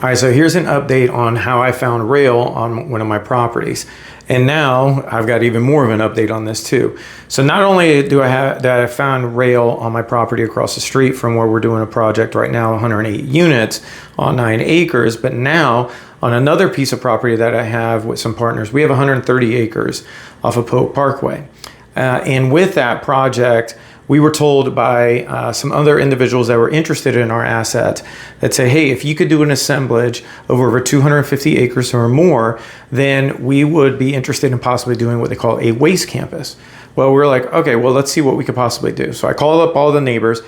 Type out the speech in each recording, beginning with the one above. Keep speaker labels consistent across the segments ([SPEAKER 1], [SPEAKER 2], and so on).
[SPEAKER 1] All right, so here's an update on how I found rail on one of my properties. And now I've got even more of an update on this too. So not only do I have that I found rail on my property across the street from where we're doing a project right now, 108 units on 9 acres, but now on another piece of property that I have with some partners, we have 130 acres off of Polk Parkway. And with that project, we were told by some other individuals that were interested in our asset that say, hey, if you could do an assemblage of over 250 acres or more, then we would be interested in possibly doing what they call a waste campus. Well, we're like, okay, well, let's see what we could possibly do. So I called up all the neighbors.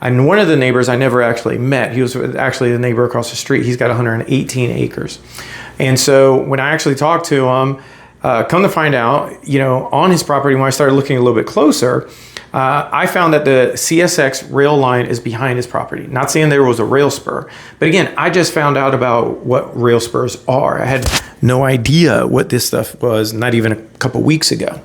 [SPEAKER 1] And one of the neighbors I never actually met, he was actually the neighbor across the street. He's got 118 acres. And so when I actually talked to him, come to find out, on his property, when I started looking a little bit closer, I found that the CSX rail line is behind his property. Not saying there was a rail spur, but again, I just found out about what rail spurs are. I had no idea what this stuff was, not even a couple weeks ago.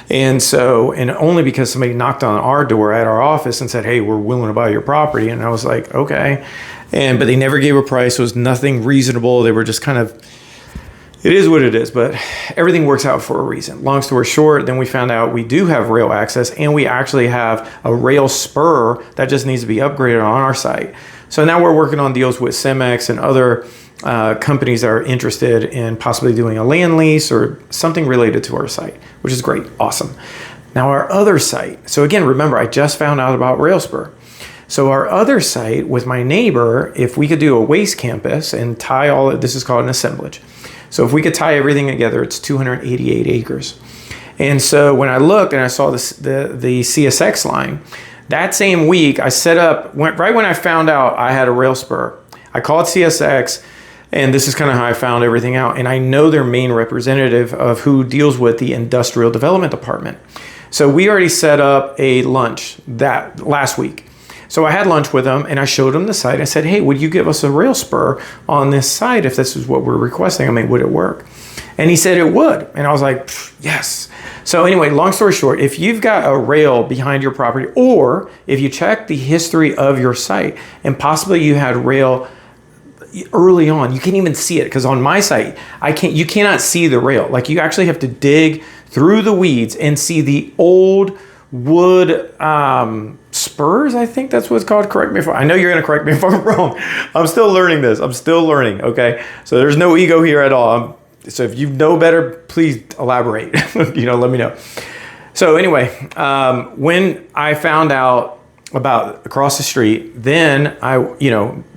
[SPEAKER 1] And only because somebody knocked on our door at our office and said, hey, we're willing to buy your property. And I was like, okay. But they never gave a price. It was nothing reasonable. They were just kind of, it is what it is, but everything works out for a reason. Long story short, then we found out we do have rail access and we actually have a rail spur that just needs to be upgraded on our site. So now we're working on deals with Cemex and other companies that are interested in possibly doing a land lease or something related to our site, which is great. Awesome. Now our other site. So again, remember, I just found out about rail spur. So our other site with my neighbor, if we could do a waste campus and tie all, this is called an assemblage. So if we could tie everything together, it's 288 acres. And so when I looked and I saw this, the CSX line, that same week I set up, right when I found out I had a rail spur, I called CSX, and this is kind of how I found everything out. And I know their main representative of who deals with the industrial development department. So we already set up a lunch that last week. So I had lunch with him and I showed him the site. I said, hey, would you give us a rail spur on this site if this is what we're requesting? I mean, would it work? And he said it would. And I was like, yes. So anyway, long story short, if you've got a rail behind your property, or if you check the history of your site and possibly you had rail early on, you can't even see it, because on my site, you cannot see the rail. Like, you actually have to dig through the weeds and see the old wood spurs, I think that's what it's called. Correct me if I know you're going to correct me if I'm wrong. I'm still learning this. I'm still learning. Okay. So there's no ego here at all. So if you know better, please elaborate, let me know. So anyway, when I found out about across the street, then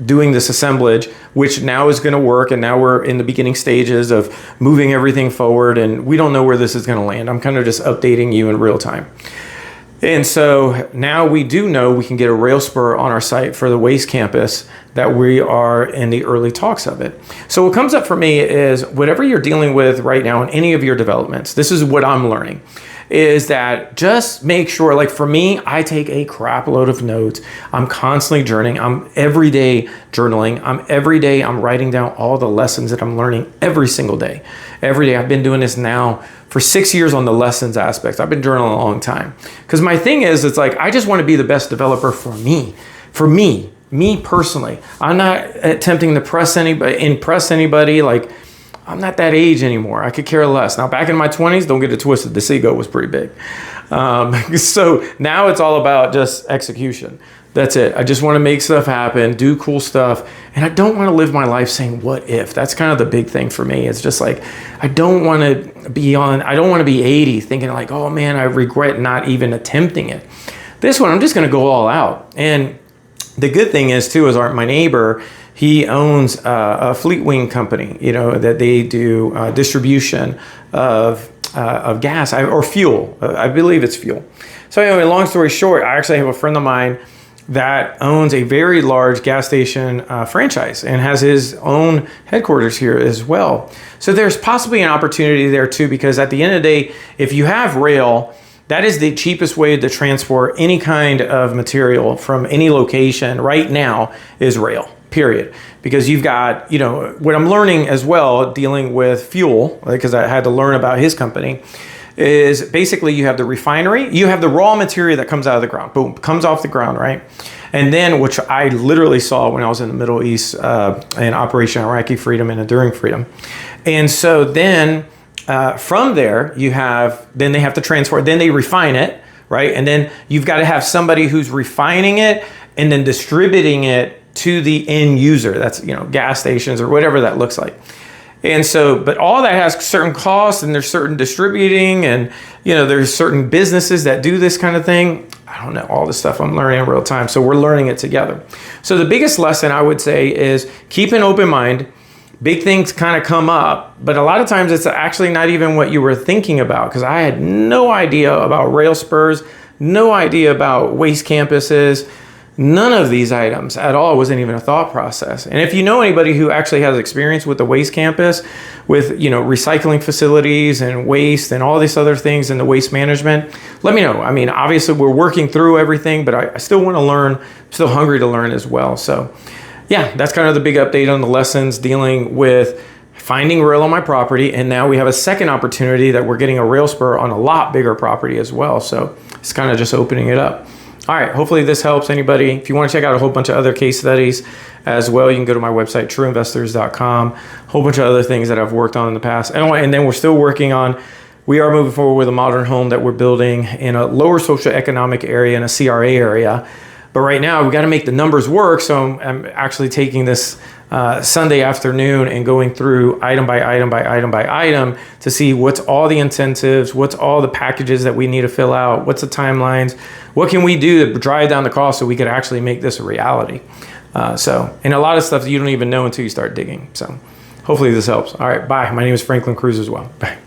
[SPEAKER 1] doing this assemblage, which now is going to work. And now we're in the beginning stages of moving everything forward, and we don't know where this is going to land. I'm kind of just updating you in real time. And so now we do know we can get a rail spur on our site for the waste campus that we are in the early talks of it. So what comes up for me is whatever you're dealing with right now in any of your developments, this is what I'm learning, is that just make sure, like for me, I take a crap load of notes. I'm constantly journaling. I'm every day journaling. I'm writing down all the lessons that I'm learning every single day. Every day. I've been doing this now for 6 years on the lessons aspect. I've been journaling a long time. Because my thing is, it's like, I just want to be the best developer for me personally. I'm not attempting to impress anybody. Like, I'm not that age anymore. I could care less. Now, back in my 20s, don't get it twisted, this ego was pretty big. So now it's all about just execution. That's it. I just want to make stuff happen, do cool stuff. And I don't want to live my life saying, what if? That's kind of the big thing for me. It's just like, I don't want to be 80 thinking like, oh man, I regret not even attempting it. This one, I'm just going to go all out. And the good thing is too, is my neighbor, he owns a fleet wing company, that they do distribution of gas or fuel. I believe it's fuel. So anyway, long story short, I actually have a friend of mine that owns a very large gas station franchise and has his own headquarters here as well. So there's possibly an opportunity there too, because at the end of the day, if you have rail, that is the cheapest way to transport any kind of material from any location right now is rail. Period. Because you've got, what I'm learning as well, dealing with fuel, because I had to learn about his company, is basically you have the refinery, you have the raw material that comes out of the ground, boom, comes off the ground, right? And then, which I literally saw when I was in the Middle East in Operation Iraqi Freedom and Enduring Freedom. And so then from there, then they have to transport, then they refine it, right? And then you've got to have somebody who's refining it and then distributing it to the end user. That's, gas stations or whatever that looks like. And so, but all that has certain costs, and there's certain distributing, and, there's certain businesses that do this kind of thing. I don't know, all this stuff I'm learning in real time. So we're learning it together. So the biggest lesson I would say is keep an open mind. Big things kind of come up, but a lot of times it's actually not even what you were thinking about, because I had no idea about rail spurs, no idea about waste campuses. None of these items at all wasn't even a thought process. And if you know anybody who actually has experience with the waste campus, with recycling facilities and waste and all these other things in the waste management, let me know. I mean, obviously we're working through everything, but I still want to learn. I'm still hungry to learn as well. So yeah, that's kind of the big update on the lessons dealing with finding rail on my property. And now we have a second opportunity that we're getting a rail spur on a lot bigger property as well. So it's kind of just opening it up. All right, hopefully this helps anybody. If you want to check out a whole bunch of other case studies as well, you can go to my website, trueinvestors.com. A whole bunch of other things that I've worked on in the past. And then we're still working on, we are moving forward with a modern home that we're building in a lower socioeconomic area, in a CRA area. But right now, we got to make the numbers work. So I'm actually taking this Sunday afternoon and going through item by item by item by item to see what's all the incentives, what's all the packages that we need to fill out, what's the timelines, what can we do to drive down the cost so we could actually make this a reality. And a lot of stuff that you don't even know until you start digging. So hopefully this helps. All right, bye. My name is Franklin Cruz as well. Bye.